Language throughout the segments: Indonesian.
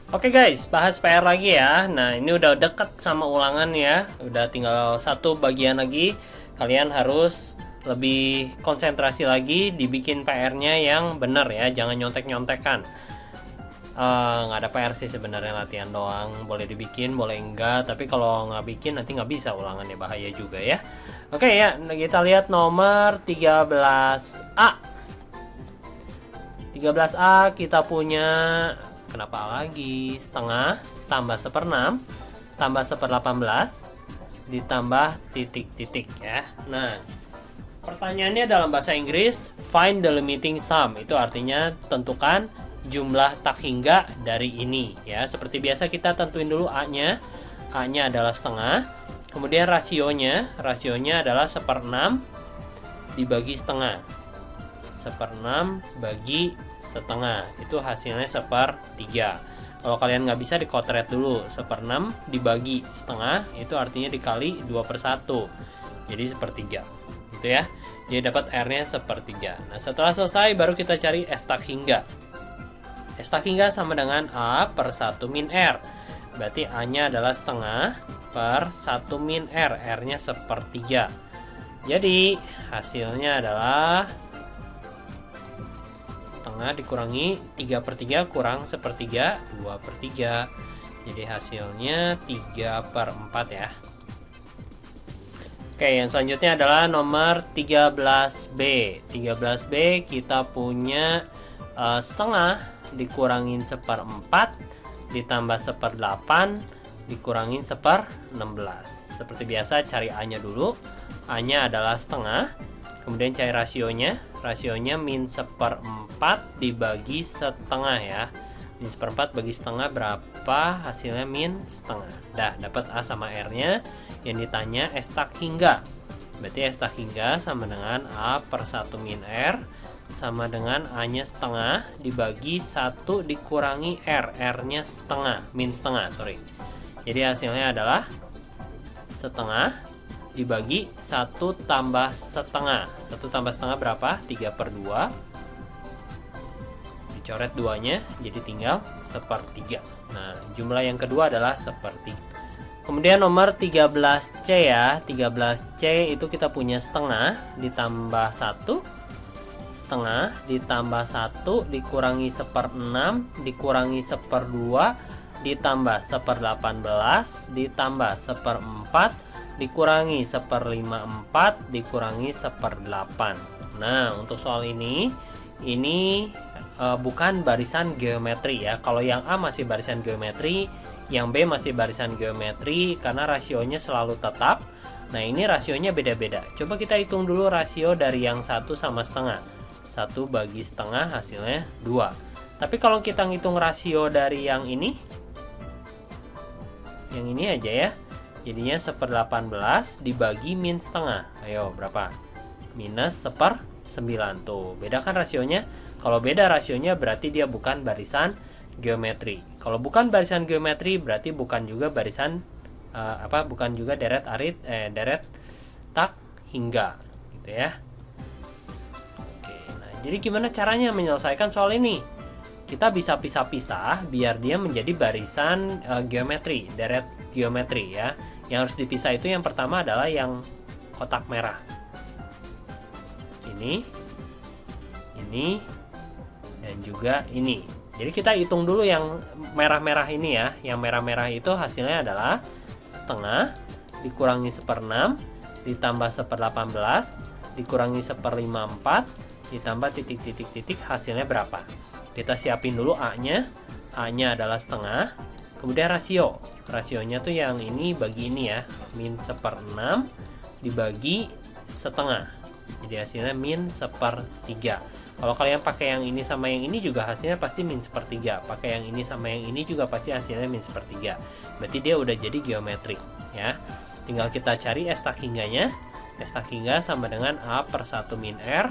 Oke guys, bahas PR lagi ya. Nah, ini udah deket sama ulangan ya. Udah tinggal satu bagian lagi. Kalian harus lebih konsentrasi lagi dibikin PR-nya yang bener ya. Jangan nyontek-nyontekan. Nggak ada PR sih sebenarnya, latihan doang. Boleh dibikin, boleh enggak. Tapi kalau nggak bikin nanti nggak bisa ulangannya, bahaya juga ya. Oke ya, kita lihat nomor 13A. 13A kita punya, kenapa lagi, setengah tambah 1/6 tambah 1/18 ditambah titik-titik ya. Nah, pertanyaannya dalam bahasa Inggris, find the limiting sum. Itu artinya tentukan jumlah tak hingga dari ini ya. Seperti biasa kita tentuin dulu A-nya. A-nya adalah setengah. Kemudian rasionya adalah 1/6 dibagi setengah. 1/6 bagi setengah, itu hasilnya 1/3. Kalau kalian nggak bisa, dikotret dulu. 1/6 dibagi setengah itu artinya dikali 2/1, jadi 1/3 gitu ya. Jadi dapat R nya 1/3. Nah, setelah selesai baru kita cari S tak hingga. S tak hingga sama dengan A per 1 min R. Berarti A nya adalah setengah per 1 min R. R nya 1/3. Jadi hasilnya adalah setengah dikurangi 3/3 kurang 1/3, 2/3. Jadi hasilnya 3/4 ya. Oke, yang selanjutnya adalah nomor 13B. 13B kita punya setengah dikurangin 1/4 ditambah 1/8 dikurangin 1/16. Seperti biasa cari A-nya dulu. A-nya adalah setengah. Kemudian cari rasionya. Rasionya min 1/4 dibagi setengah ya. Min 1/4 bagi setengah berapa? Hasilnya min setengah. Dah, dapat A sama R-nya. Yang ditanya S tak hingga. Berarti S tak hingga sama dengan A per 1 min R sama dengan A-nya setengah dibagi 1 dikurangi R. R-nya setengah, min setengah, sorry. Jadi hasilnya adalah setengah dibagi 1 tambah setengah. 1 tambah setengah berapa? 3/2. Dicoret 2-nya, jadi tinggal 1/3. Nah, jumlah yang kedua adalah 1/3. Kemudian nomor 13C ya. 13C itu kita punya setengah ditambah 1. Setengah ditambah 1 dikurangi 1/6 dikurangi 1/2 ditambah 1/18 ditambah 1/4 dikurangi 1/54 dikurangi 1/8. Nah, untuk soal ini bukan barisan geometri ya. Kalau yang A masih barisan geometri, yang B masih barisan geometri karena rasionya selalu tetap. Nah, ini rasionya beda-beda. Coba kita hitung dulu rasio dari yang satu sama setengah. 1 bagi setengah hasilnya 2. Tapi kalau kita ngitung rasio dari yang ini aja ya. Jadinya 1/18 dibagi min setengah. Ayo, berapa? Minus 1/9. Tuh, beda kan rasionya? Kalau beda rasionya berarti dia bukan barisan geometri. Kalau bukan barisan geometri berarti bukan juga barisan bukan juga deret tak hingga gitu ya. Oke, nah jadi gimana caranya menyelesaikan soal ini? Kita bisa pisah-pisah biar dia menjadi barisan geometri, deret geometri ya. Yang harus dipisah itu yang pertama adalah yang kotak merah. Ini dan juga ini. Jadi kita hitung dulu yang merah-merah ini ya. Yang merah-merah itu hasilnya adalah setengah dikurangi 1/6 ditambah 1/18 dikurangi 1/54 ditambah titik-titik-titik, hasilnya berapa? Kita siapin dulu A-nya. A-nya adalah setengah. Kemudian rasio. Rasionya tuh yang ini bagi ini ya. Min 1/6 dibagi setengah. Jadi hasilnya min 1/3. Kalau kalian pakai yang ini sama yang ini juga hasilnya pasti min 1/3. Pakai yang ini sama yang ini juga pasti hasilnya min 1/3. Berarti dia udah jadi geometrik ya. Tinggal kita cari S tak hingganya. S tak hingga sama dengan A per 1 min R.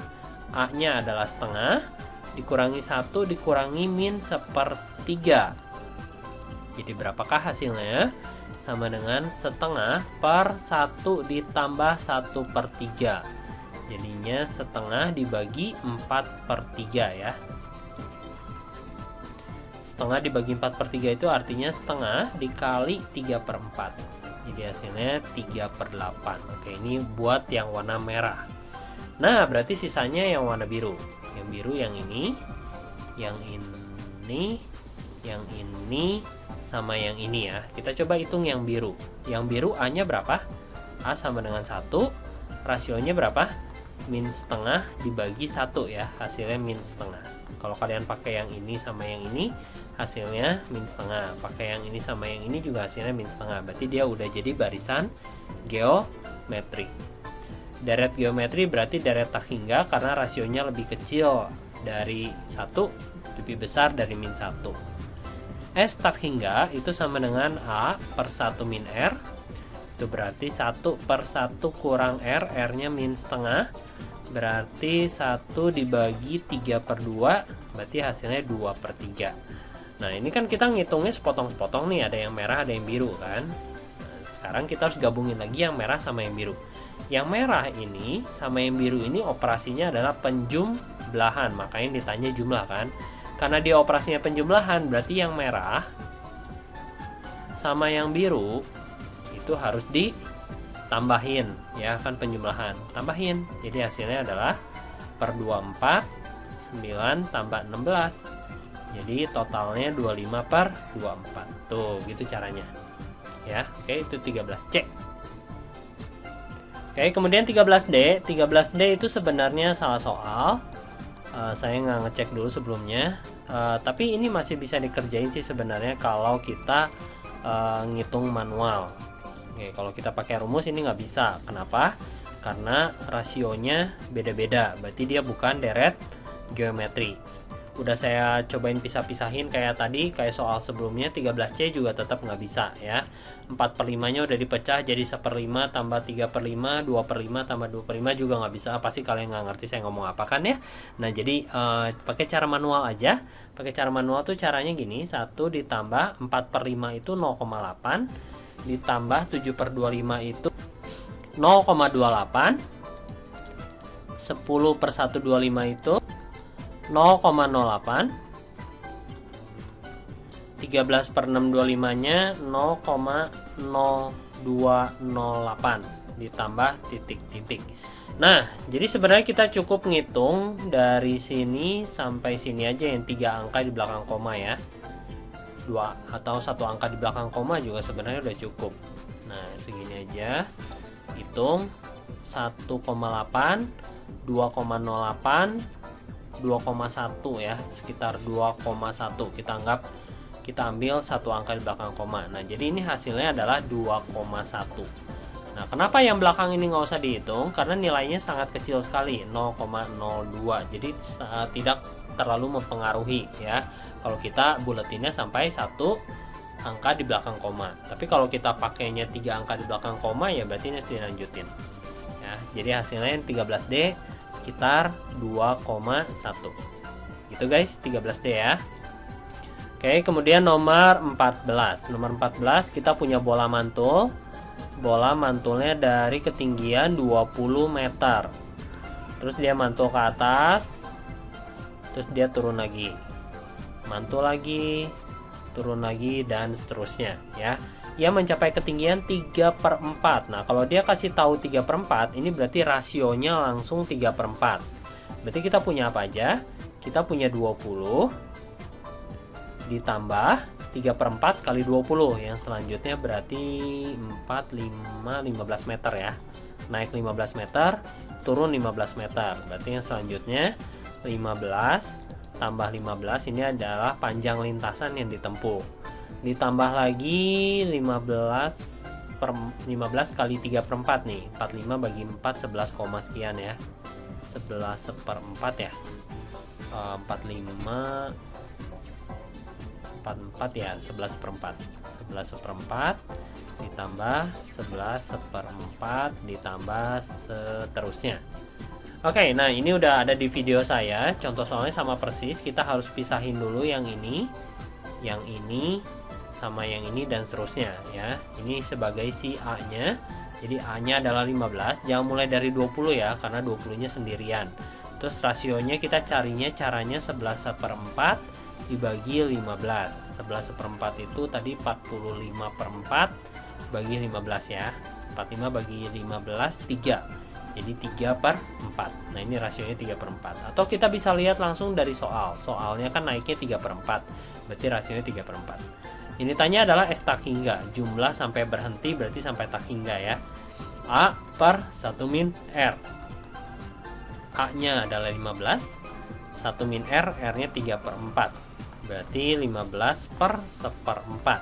A-nya adalah setengah dikurangi 1 dikurangi min 1/3. Jadi berapakah hasilnya? Sama dengan setengah per 1 ditambah 1/3. Jadinya setengah dibagi 4/3 ya. setengah dibagi 4/3 itu artinya setengah dikali 3/4. Jadi hasilnya 3/8. Oke, ini buat yang warna merah. Nah, berarti sisanya yang warna biru. Yang biru yang ini, yang ini, yang ini, sama yang ini ya. Kita coba hitung yang biru. Yang biru A-nya berapa? A sama dengan 1. Rasionya berapa? Min setengah dibagi 1 ya. Hasilnya min setengah. Kalau kalian pakai yang ini sama yang ini, hasilnya min setengah. Pakai yang ini sama yang ini juga hasilnya min setengah. Berarti dia udah jadi barisan geometri. Deret geometri berarti deret tak hingga karena rasionya lebih kecil dari 1, lebih besar dari min 1. S tak hingga itu sama dengan A per 1 min R. Itu berarti 1/1 kurang R, R-nya min setengah. Berarti 1 dibagi 3/2, berarti hasilnya 2/3. Nah, ini kan kita ngitungnya sepotong-sepotong nih, ada yang merah, ada yang biru kan. Nah, sekarang kita harus gabungin lagi yang merah sama yang biru. Yang merah ini sama yang biru ini operasinya adalah penjumlahan, makanya ditanya jumlah kan. Karena dia operasinya penjumlahan, berarti yang merah sama yang biru itu harus ditambahin ya kan, penjumlahan. Tambahin. Jadi hasilnya adalah per 24, 9 tambah 16. Jadi totalnya 25/24. Tuh, gitu caranya. Ya, oke, itu 13C. Oke, kemudian 13D. 13D itu sebenarnya salah soal. Saya nggak ngecek dulu sebelumnya. Tapi ini masih bisa dikerjain sih sebenarnya kalau kita ngitung manual. Oke, kalau kita pakai rumus ini nggak bisa. Kenapa? Karena rasionya beda-beda. Berarti dia bukan deret geometri. Udah saya cobain pisah-pisahin kayak tadi, kayak soal sebelumnya. 13C juga tetap nggak bisa ya. 4/5 nya udah dipecah jadi 1/5 tambah 3/5, 2/5 tambah 2/5 juga nggak bisa. Pasti kalian nggak ngerti saya ngomong apa kan ya. Nah, jadi pakai cara manual aja. Pakai cara manual tuh caranya gini, 1 ditambah 4/5 itu 0,8, ditambah 7/25 itu 0,28, 10/125 itu 0,08, 13/625 nya 0,0208 ditambah titik-titik. Nah, jadi sebenarnya kita cukup ngitung dari sini sampai sini aja yang 3 angka di belakang koma ya. 2 atau 1 angka di belakang koma juga sebenarnya udah cukup. Nah, segini aja. Hitung 1,8, 2,08, 2,1 ya, sekitar 2,1. Kita ambil 1 angka di belakang koma. Nah, jadi ini hasilnya adalah 2,1. Nah, kenapa yang belakang ini nggak usah dihitung? Karena nilainya sangat kecil sekali, 0,02. Jadi tidak terlalu mempengaruhi ya. Kalau kita buletinnya sampai 1 angka di belakang koma. Tapi kalau kita pakainya 3 angka di belakang koma ya berarti ini harus dilanjutin. Ya, jadi hasilnya 13D sekitar 2,1. Gitu guys, 13D ya. Oke, kemudian nomor 14. Nomor 14 kita punya bola mantul. Bola mantulnya dari ketinggian 20 meter. Terus dia mantul ke atas. Terus dia turun lagi. Mantul lagi, turun lagi dan seterusnya ya. Ia mencapai ketinggian 3/4. Nah, kalau dia kasih tahu 3/4, ini berarti rasionya langsung 3/4. Berarti kita punya apa aja? Kita punya 20 ditambah 3/4 kali 20. Yang selanjutnya berarti 4, 5, 15 meter ya. Naik 15 meter, turun 15 meter. Berarti yang selanjutnya 15 tambah 15 ini adalah panjang lintasan yang ditempuh. Ditambah lagi 15 kali 3/4 nih. 45 bagi 4 11, sekian ya. 11/4 ya. 45 44 ya, 11/4. 11/4 ditambah 11/4 ditambah seterusnya. Oke, nah ini udah ada di video saya. Contoh soalnya sama persis. Kita harus pisahin dulu yang ini sama yang ini dan seterusnya ya. Ini sebagai si A-nya. Jadi A-nya adalah 15. Jangan mulai dari 20 ya, karena 20-nya sendirian. Terus rasionya kita carinya caranya 11/4 dibagi 15. 11 seperempat itu tadi 45 per 4 bagi 15 ya. 45 bagi 15 3. Jadi 3 per 4. Nah ini rasionya 3 per 4. Atau kita bisa lihat langsung dari soal. Soalnya kan naiknya 3 per 4. Berarti rasionya 3 per 4. Ini tanya adalah S tak hingga. Jumlah sampai berhenti berarti sampai tak hingga ya. A per 1 min R. A nya adalah 15. 1 min R, R nya 3 per 4. Berarti 15 per seperempat.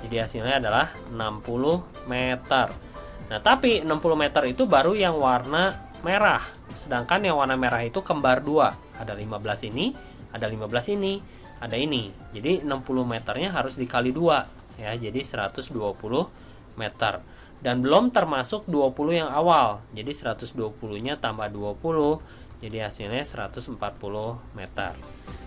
Jadi hasilnya adalah 60 meter. Nah, tapi 60 meter itu baru yang warna merah. Sedangkan yang warna merah itu kembar 2. Ada 15 ini, ada 15 ini, ada ini. Jadi 60 meternya harus dikali 2 ya. Jadi 120 meter. Dan belum termasuk 20 yang awal. Jadi 120-nya tambah 20. Jadi hasilnya 140 meter.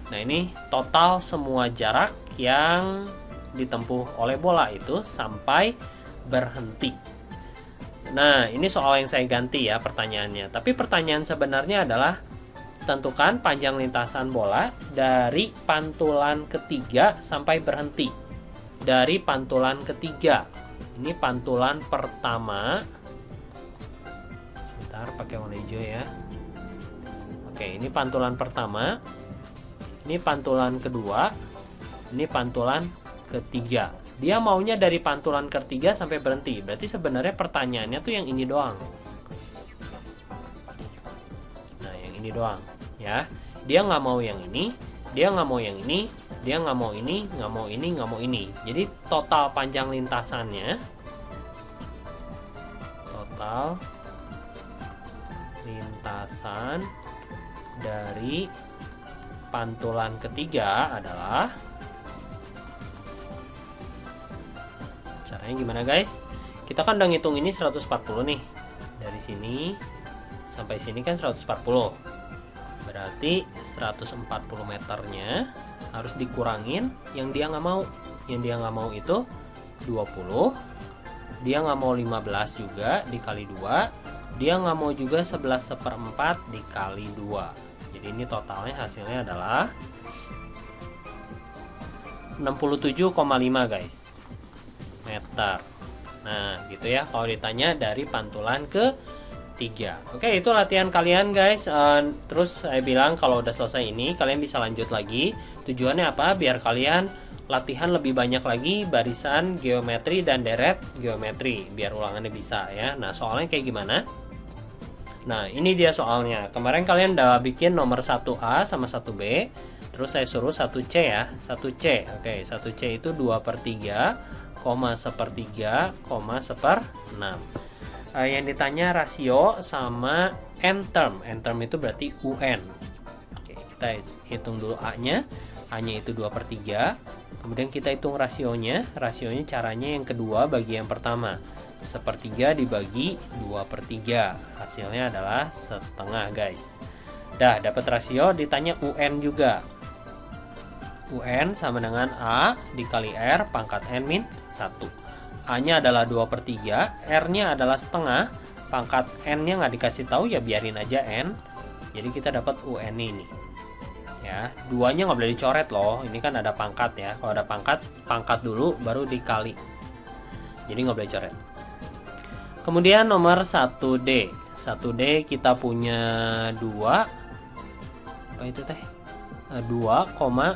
Nah, ini total semua jarak yang ditempuh oleh bola itu sampai berhenti. Nah, ini soal yang saya ganti ya pertanyaannya. Tapi pertanyaan sebenarnya adalah tentukan panjang lintasan bola dari pantulan ketiga sampai berhenti. Dari pantulan ketiga. Ini pantulan pertama. Sebentar, pakai warna hijau ya. Oke, ini pantulan pertama. Ini pantulan kedua. Ini pantulan ketiga. Dia maunya dari pantulan ketiga sampai berhenti. Berarti sebenarnya pertanyaannya tuh yang ini doang. Nah, yang ini doang ya. Dia nggak mau yang ini, dia nggak mau yang ini, dia nggak mau ini, nggak mau ini, nggak mau ini. Jadi total panjang lintasannya, total lintasan dari pantulan ketiga adalah, caranya gimana guys? Kita kan udah ngitung ini 140 nih. Dari sini sampai sini kan 140. Berarti 140 meternya harus dikurangin yang dia nggak mau. Yang dia nggak mau itu 20. Dia nggak mau 15 juga dikali 2. Dia nggak mau juga 11 seperempat dikali 2. Jadi ini totalnya hasilnya adalah 67,5 guys. Meter. Nah, gitu ya kalau ditanya dari pantulan ke 3. Oke, itu latihan kalian guys. Terus saya bilang kalau udah selesai ini kalian bisa lanjut lagi. Tujuannya apa? Biar kalian latihan lebih banyak lagi barisan geometri dan deret geometri, biar ulangannya bisa ya. Nah, soalnya kayak gimana? Nah, ini dia soalnya. Kemarin kalian udah bikin nomor 1A sama 1B. Terus saya suruh 1C ya. 1C. Oke, 1C itu 2/3, sepertiga, seperenam. Yang ditanya rasio sama n term. N term itu berarti UN. Oke, kita hitung dulu A-nya. A-nya itu 2/3. Kemudian kita hitung rasionya. Rasionya caranya yang kedua bagi yang pertama. Sepertiga dibagi 2/3. Hasilnya adalah setengah guys. Dah dapat rasio, ditanya UN juga. UN sama dengan A dikali R pangkat N min 1. A-nya adalah 2/3, R-nya adalah setengah, pangkat N-nya nggak dikasih tahu ya biarin aja N. Jadi kita dapat UN ini. Ya, 2-nya nggak boleh dicoret loh, ini kan ada pangkat ya. Kalau ada pangkat, pangkat dulu baru dikali. Jadi nggak boleh coret. Kemudian nomor 1D. 1D kita punya 2. Apa itu teh? 2,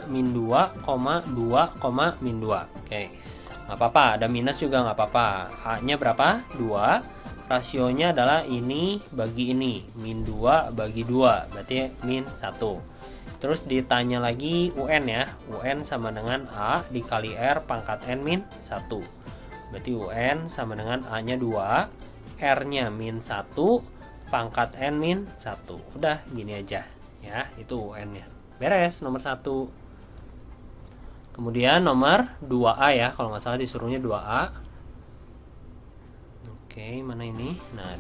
min 2, 2, min 2. Oke, nggak apa-apa, ada minus juga nggak apa-apa. A-nya berapa? 2. Rasionya adalah ini bagi ini, min 2 bagi 2, berarti min 1. Terus ditanya lagi UN ya. UN sama dengan A dikali R pangkat N min 1. Berarti UN sama dengan A-nya 2, R-nya min 1, pangkat N min 1. Udah gini aja ya, itu UN-nya. Beres nomor 1. Kemudian nomor 2A ya, kalau nggak salah disuruhnya 2A. Oke, mana ini? Nah,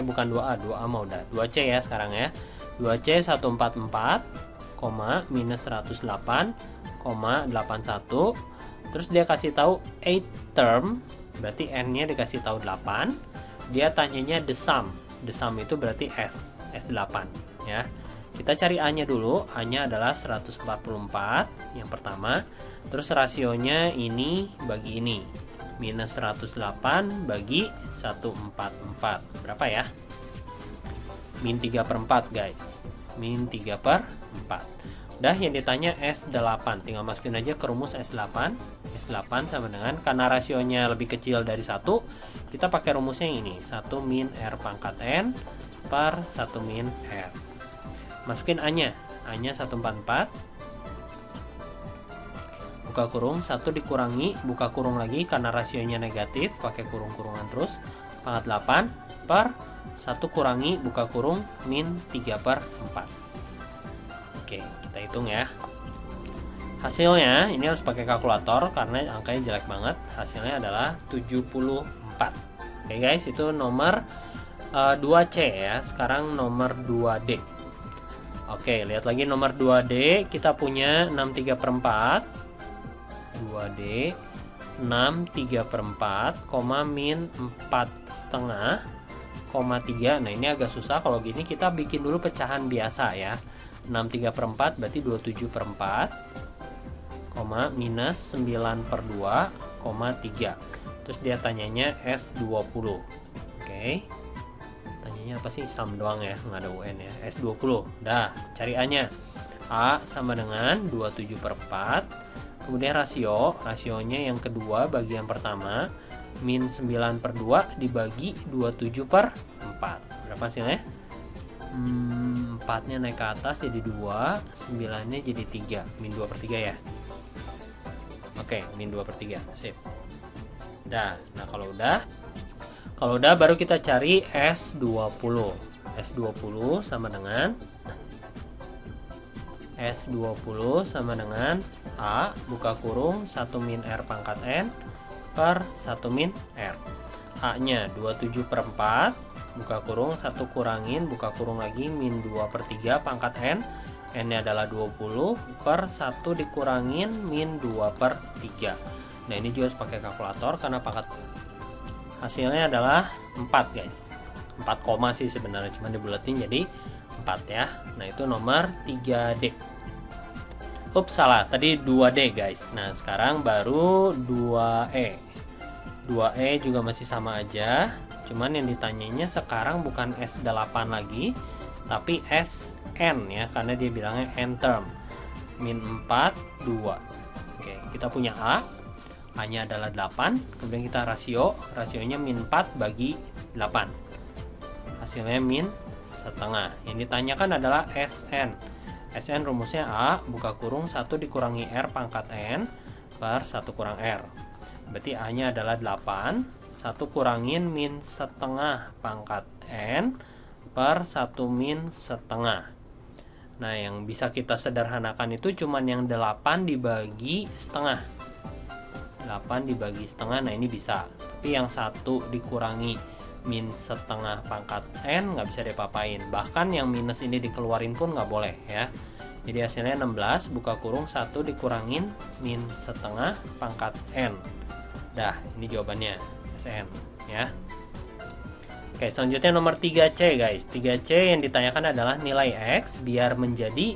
bukan 2A, 2A mau udah. 2C ya sekarang ya. 2C 144, minus 108,81. Terus dia kasih tahu 8 term, berarti N-nya dikasih tahu 8. Dia tanyanya the sum. The sum itu berarti S8 ya. Kita cari A-nya dulu. A-nya adalah 144 yang pertama. Terus rasionya ini bagi ini. Minus 108 bagi 144. Berapa ya? Min 3/4 guys. Min 3/4. Udah, yang ditanya S8. Tinggal masukin aja ke rumus S8. S8 sama dengan, karena rasionya lebih kecil dari 1, kita pakai rumusnya yang ini. 1 min R pangkat N per 1 min R. Masukin A-nya. A-nya 144. Buka kurung, 1 dikurangi, buka kurung lagi karena rasionya negatif, pakai kurung-kurungan terus. Pangkat 8 per 1 kurangi, buka kurung, min 3/4. Oke, kita hitung ya. Hasilnya, ini harus pakai kalkulator karena angkanya jelek banget. Hasilnya adalah 74. Oke guys, itu nomor 2C ya. Sekarang nomor 2D. Oke, lihat lagi nomor 2D. Kita punya 63/4. 2D 63/4, min 4,5, 3. Nah, ini agak susah. Kalau gini kita bikin dulu pecahan biasa ya. 63/4 berarti 27/4, minus 9/2, 3. Terus dia tanyanya S20. Oke. Tanyanya apa sih? Sam doang ya, nggak ada UN ya. S20. Dah, cari A-nya. A sama dengan 27/4. Kemudian rasionya yang kedua bagi yang pertama, min 9/2 dibagi 27/4. Berapa hasilnya? 4-nya naik ke atas jadi 2, 9-nya jadi 3, min 2/3 ya. Oke, min 2/3. Sip. Nah kalau udah baru kita cari S20. S20 sama dengan A, buka kurung, 1 min R pangkat N per 1 min R. A-nya 27/4, buka kurung, 1 kurangin, buka kurung lagi, min 2/3 pangkat N. N-nya adalah 20 per 1 dikurangin, min 2/3. Nah, ini juga harus pakai kalkulator karena pangkat. Hasilnya adalah 4 guys. 4 koma sih sebenarnya, cuma dibulatin jadi 4 ya. Nah, itu nomor 3D. Ups, salah. Tadi 2D guys. Nah, sekarang baru 2E. 2E juga masih sama aja. Cuman yang ditanyanya sekarang bukan S8 lagi, tapi SN ya, karena dia bilangnya N term. Min 4, 2. Oke, kita punya A. A-nya adalah 8. Kemudian kita rasionya min 4 bagi 8. Hasilnya min setengah. Yang ditanyakan adalah SN. SN rumusnya A, buka kurung, 1 dikurangi R pangkat N per 1 kurang R. Berarti A-nya adalah 8. 1 kurangin min setengah pangkat N per 1 min setengah. Nah, yang bisa kita sederhanakan itu cuman yang 8 dibagi setengah. 8 dibagi setengah, nah ini bisa. Tapi yang 1 dikurangi min setengah pangkat N nggak bisa diapa-apain. Bahkan yang minus ini dikeluarin pun nggak boleh ya. Jadi hasilnya 16, buka kurung, 1 dikurangin min setengah pangkat N. Dah, ini jawabannya SN ya. Oke, selanjutnya nomor 3C guys. 3C yang ditanyakan adalah nilai X biar menjadi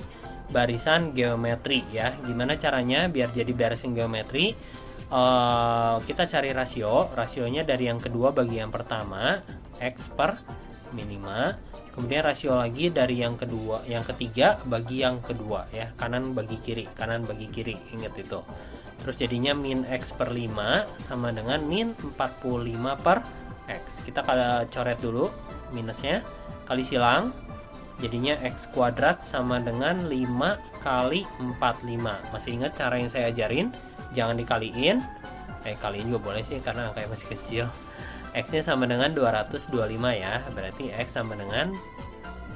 barisan geometri ya. Gimana caranya biar jadi barisan geometri? Kita cari rasionya dari yang kedua bagi yang pertama, X per min 5. Kemudian rasio lagi dari yang ketiga bagi yang kedua ya, kanan bagi kiri, ingat itu. Terus jadinya min X per 5 sama dengan min 45 per X. Kita coret dulu minusnya, kali silang, jadinya X kuadrat sama dengan 5 kali 45. Masih ingat cara yang saya ajarin? Jangan dikaliin, kaliin juga boleh sih karena angkanya masih kecil. X-nya sama dengan 225 ya, berarti X sama dengan,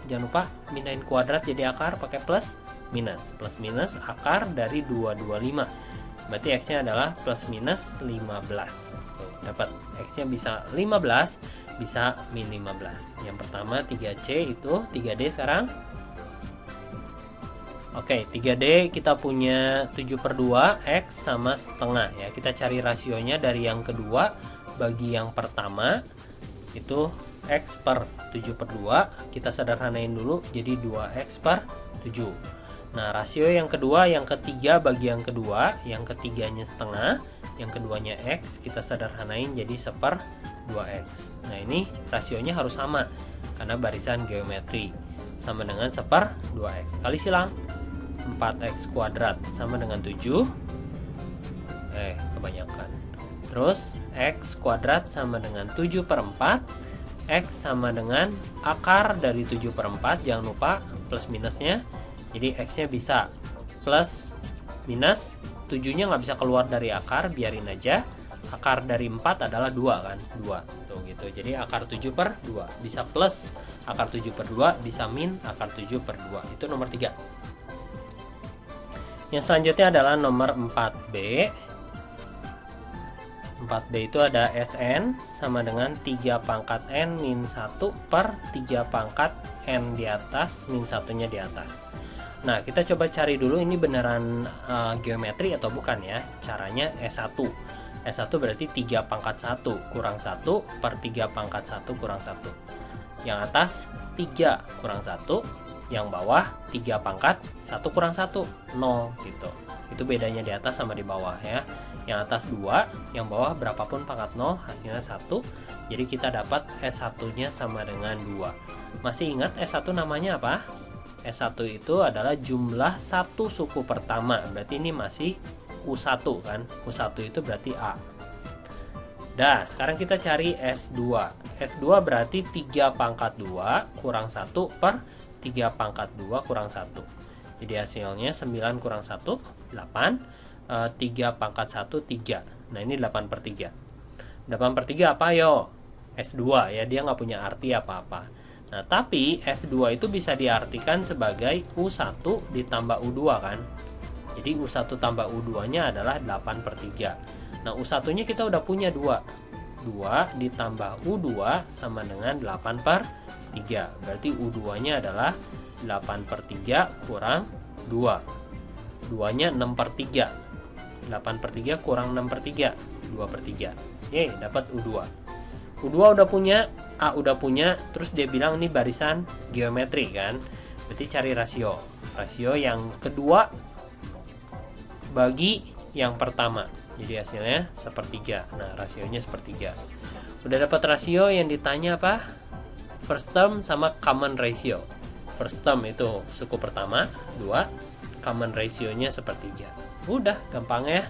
jangan lupa mindahin kuadrat jadi akar pakai plus minus akar dari 225, berarti X-nya adalah plus minus 15. Dapat X-nya bisa 15, bisa min 15. Yang pertama 3C itu. 3D sekarang. Oke, 3D kita punya 7/2 X sama setengah ya. Kita cari rasionya dari yang kedua bagi yang pertama, itu X per 7 per 2, kita sederhanain dulu jadi 2X per 7. Nah, rasio yang kedua, yang ketiga bagi yang kedua, yang ketiganya setengah, yang keduanya X, kita sederhanain jadi 1/2X. Nah, ini rasionya harus sama, karena barisan geometri. Sama dengan 1/2X. Kali silang, 4X kuadrat sama dengan 7. Kebanyakan. Terus, X kuadrat sama dengan 7/4. X sama dengan akar dari 7/4, jangan lupa plus minusnya. Jadi X-nya bisa plus minus, 7-nya nggak bisa keluar dari akar, biarin aja. Akar dari 4 adalah 2 kan, 2 tuh gitu. Jadi akar 7/2 bisa plus, akar 7/2 bisa min akar 7/2. Itu nomor 3. Yang selanjutnya adalah nomor 4B. 4B itu ada Sn sama dengan 3 pangkat N min 1 per 3 pangkat N di atas min 1-nya di atas. Nah, kita coba cari dulu ini beneran geometri atau bukan ya. Caranya S1. S1 berarti 3 pangkat 1 kurang 1 per 3 pangkat 1 kurang 1. Yang atas 3 kurang 1, yang bawah 3 pangkat 1 kurang 1, 0 gitu. Itu bedanya di atas sama di bawah ya. Yang atas 2, yang bawah berapapun pangkat 0, hasilnya 1. Jadi kita dapat S1-nya sama dengan 2. Masih ingat S1 namanya apa? S1 itu adalah jumlah satu suku pertama. Berarti ini masih U1 kan. U1 itu berarti A. Dah, sekarang kita cari S2. S2 berarti 3 pangkat 2 kurang 1 per 3 pangkat 2 kurang 1. Jadi hasilnya 9 kurang 1, 8. 3 pangkat 1, 3. Nah, ini 8/3. 8/3 apa yo? S2 ya, dia nggak punya arti apa-apa. Nah, tapi S2 itu bisa diartikan sebagai U1 ditambah U2 kan. Jadi U1 tambah U2-nya adalah 8/3. Nah, U1-nya kita udah punya 2. 2 ditambah U2 sama dengan 8/3. Berarti U2-nya adalah 8/3 kurang 2. 2-nya 6/3. 8/3 kurang 6/3. 2/3. Yeay, dapat U2. U2 udah punya, A udah punya, terus dia bilang ini barisan geometri kan. Berarti cari rasio. Rasio yang kedua bagi yang pertama. Jadi hasilnya 1/3. Nah, rasionya 1/3. Udah dapat rasio, yang ditanya apa? First term sama common ratio. First term itu suku pertama, 2. Common ratio-nya 1/3. Udah, gampang ya.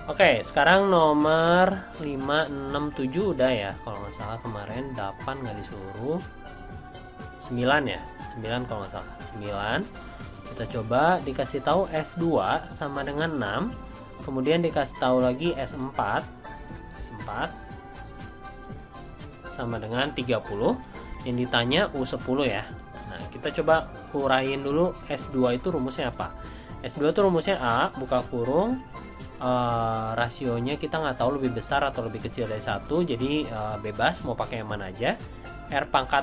Oke, sekarang nomor 5, 6, 7 udah ya. Kalau nggak salah kemarin 8 nggak disuruh. 9 ya, 9 kalau nggak salah. 9. Kita coba dikasih tahu S2 sama dengan 6. Kemudian dikasih tahu lagi S4. S4 sama dengan 30. Yang ditanya U10 ya. Nah, kita coba uraiin dulu S2 itu rumusnya apa. S2 itu rumusnya A, buka kurung, rasionya kita nggak tahu lebih besar atau lebih kecil dari 1, jadi bebas mau pakai yang mana aja. R pangkat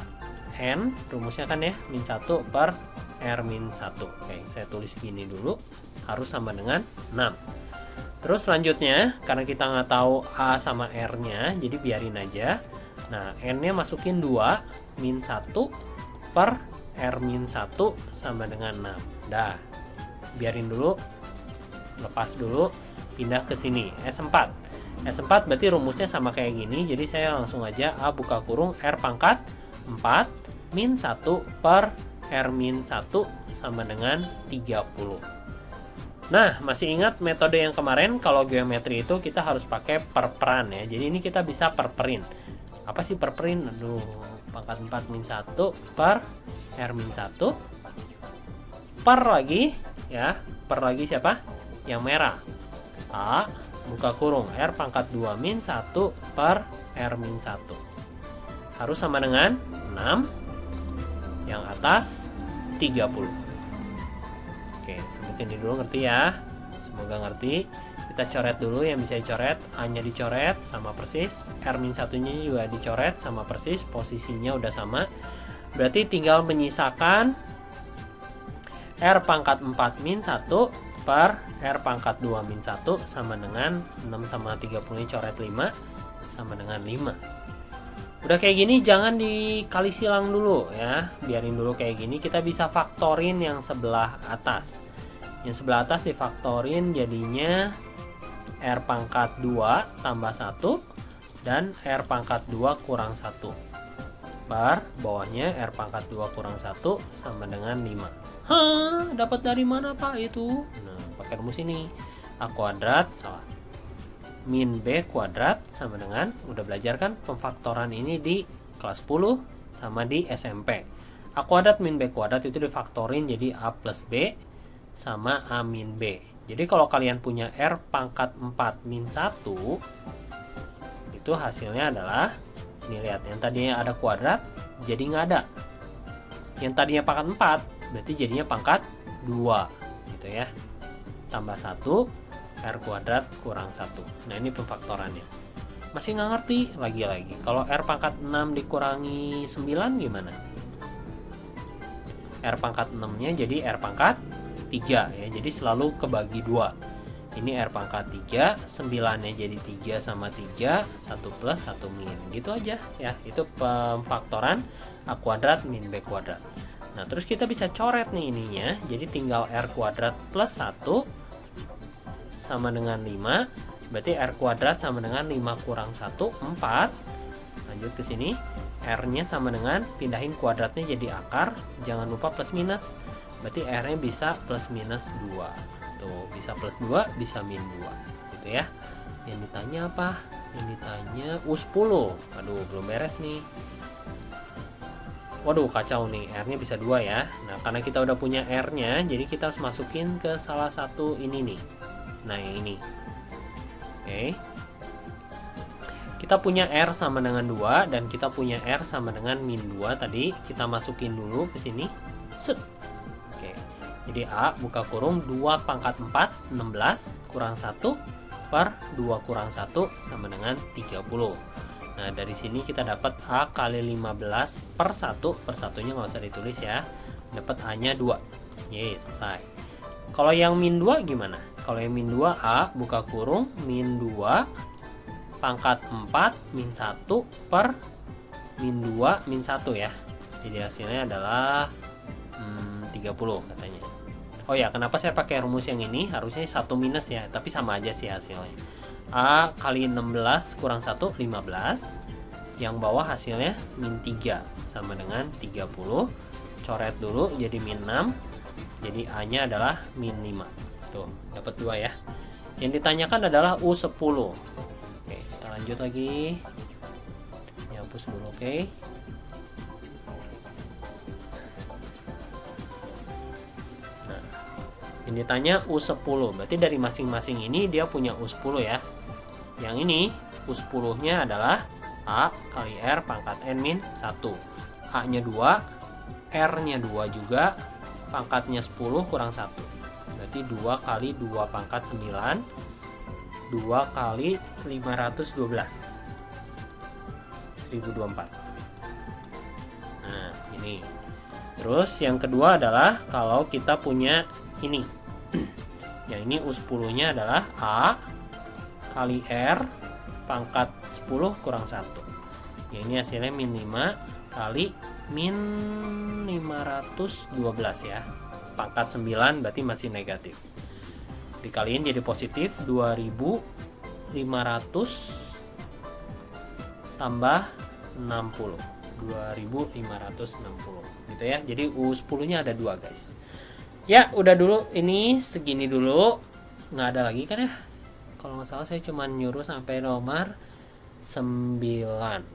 N rumusnya kan ya min 1 per R min 1. Oke, saya tulis gini dulu, harus sama dengan 6. Terus selanjutnya karena kita nggak tahu A sama R nya, jadi biarin aja. Nah, N nya masukin 2 min 1 per R min 1 sama dengan 6. Dah, biarin dulu, lepas dulu, pindah ke sini. S4. S4 berarti rumusnya sama kayak gini. Jadi saya langsung aja A buka kurung R pangkat 4 min 1 per R min 1 sama dengan 30. Nah, masih ingat metode yang kemarin kalau geometri itu kita harus pakai perperan ya. Jadi ini kita bisa perperin. Apa sih perperin? Aduh, pangkat 4 min 1 per R min 1 per lagi ya. Per lagi siapa? Yang merah. A buka kurung R pangkat 2 min 1 per R min 1 harus sama dengan 6, yang atas 30. Oke, sampai sini dulu ngerti ya, semoga ngerti. Kita coret dulu yang bisa dicoret. A nya dicoret sama persis, R min 1 nya juga dicoret sama persis, posisinya udah sama. Berarti tinggal menyisakan R pangkat 4 min 1 per R pangkat 2 min 1 sama dengan 6 sama 30 ini coret 5 sama dengan 5. Udah kayak gini jangan dikali silang dulu ya, biarin dulu kayak gini. Kita bisa faktorin yang sebelah atas. Yang sebelah atas difaktorin jadinya R pangkat 2 tambah 1 dan R pangkat 2 kurang 1 per bawahnya R pangkat 2 kurang 1 sama dengan 5. Hah, dapat dari mana Pak itu? Nah, pakai rumus ini. A kuadrat, salah. Min B kuadrat sama dengan, udah belajar kan pemfaktoran ini di kelas 10 sama di SMP. A kuadrat min B kuadrat itu difaktorin jadi A plus B sama A min B. Jadi kalau kalian punya R pangkat 4 min 1, itu hasilnya adalah, nih lihat, yang tadinya ada kuadrat jadi nggak ada. Yang tadinya pangkat 4 berarti jadinya pangkat 2 gitu ya. Tambah 1 R kuadrat kurang 1. Nah ini pemfaktorannya. Masih nggak ngerti? Lagi-lagi. Kalau R pangkat 6 dikurangi 9 gimana? R pangkat 6-nya jadi R pangkat 3 ya. Jadi selalu kebagi 2. Ini R pangkat 3, 9-nya jadi 3 sama 3, 1 plus 1 min. Gitu aja ya. Itu pemfaktoran A kuadrat min B kuadrat. Nah terus kita bisa coret nih ininya. Jadi tinggal R kuadrat plus 1 sama dengan 5, berarti R kuadrat sama dengan 5 kurang 1, 4. Lanjut ke sini, R-nya sama dengan, pindahin kuadratnya jadi akar, jangan lupa plus minus, berarti R-nya bisa plus minus 2. Tuh, bisa plus 2, bisa min 2 gitu ya. Yang ditanya apa? Yang ditanya U10. Aduh, belum beres nih. Waduh, kacau nih, R-nya bisa 2 ya. Nah, karena kita udah punya R-nya, jadi kita harus masukin ke salah satu ini nih. Nah yang ini. Oke. Kita punya R sama dengan 2 dan kita punya R sama dengan min 2 tadi. Kita masukin dulu ke sini. Set. Oke. Jadi A buka kurung 2 pangkat 4 16 kurang 1 per 2 kurang 1 sama dengan 30. Nah dari sini kita dapat A kali 15 per 1. Per satunya nggak usah ditulis ya. Dapat A nya 2. Yeay, selesai. Kalau yang min 2 gimana? Kalau yang min 2 A buka kurung min 2 pangkat 4 min 1 per min 2 min 1 ya. Jadi hasilnya adalah 30 katanya. Oh ya, kenapa saya pakai rumus yang ini? Harusnya 1 minus ya, tapi sama aja sih hasilnya. A kali 16 kurang 1 15. Yang bawah hasilnya min 3 sama dengan 30. Coret dulu jadi min 6. Jadi A-nya adalah min 5. Tuh, dapat 2 ya. Yang ditanyakan adalah U10. Oke, kita lanjut lagi. Ini hapus dulu, oke. Nah, yang ditanya U10. Berarti dari masing-masing ini dia punya U10 ya. Yang ini U10-nya adalah A kali R pangkat N min 1. A-nya 2, R-nya 2 juga. Pangkatnya 10 kurang 1, berarti 2 kali 2 pangkat 9, 2 kali 512, 1024. Nah ini. Terus yang kedua adalah kalau kita punya ini. Yang ini U10 nya adalah A kali R pangkat 10 kurang 1. Yang ini hasilnya min 5 kali min 512 ya. Pangkat 9 berarti masih negatif. Dikaliin jadi positif 2500 tambah 60. 2560 gitu ya. Jadi U10-nya ada 2 guys. Ya, udah dulu, ini segini dulu. Nggak ada lagi kan ya? Kalau nggak salah saya cuma nyuruh sampai nomor 9.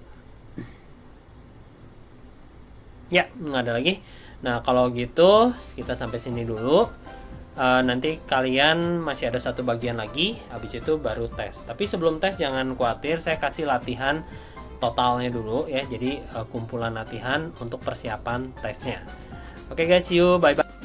Ya, nggak ada lagi. Nah, kalau gitu kita sampai sini dulu. Nanti kalian masih ada satu bagian lagi. Habis itu baru tes. Tapi sebelum tes jangan khawatir, saya kasih latihan totalnya dulu ya. Jadi kumpulan latihan untuk persiapan tesnya. Oke guys, see you, bye bye.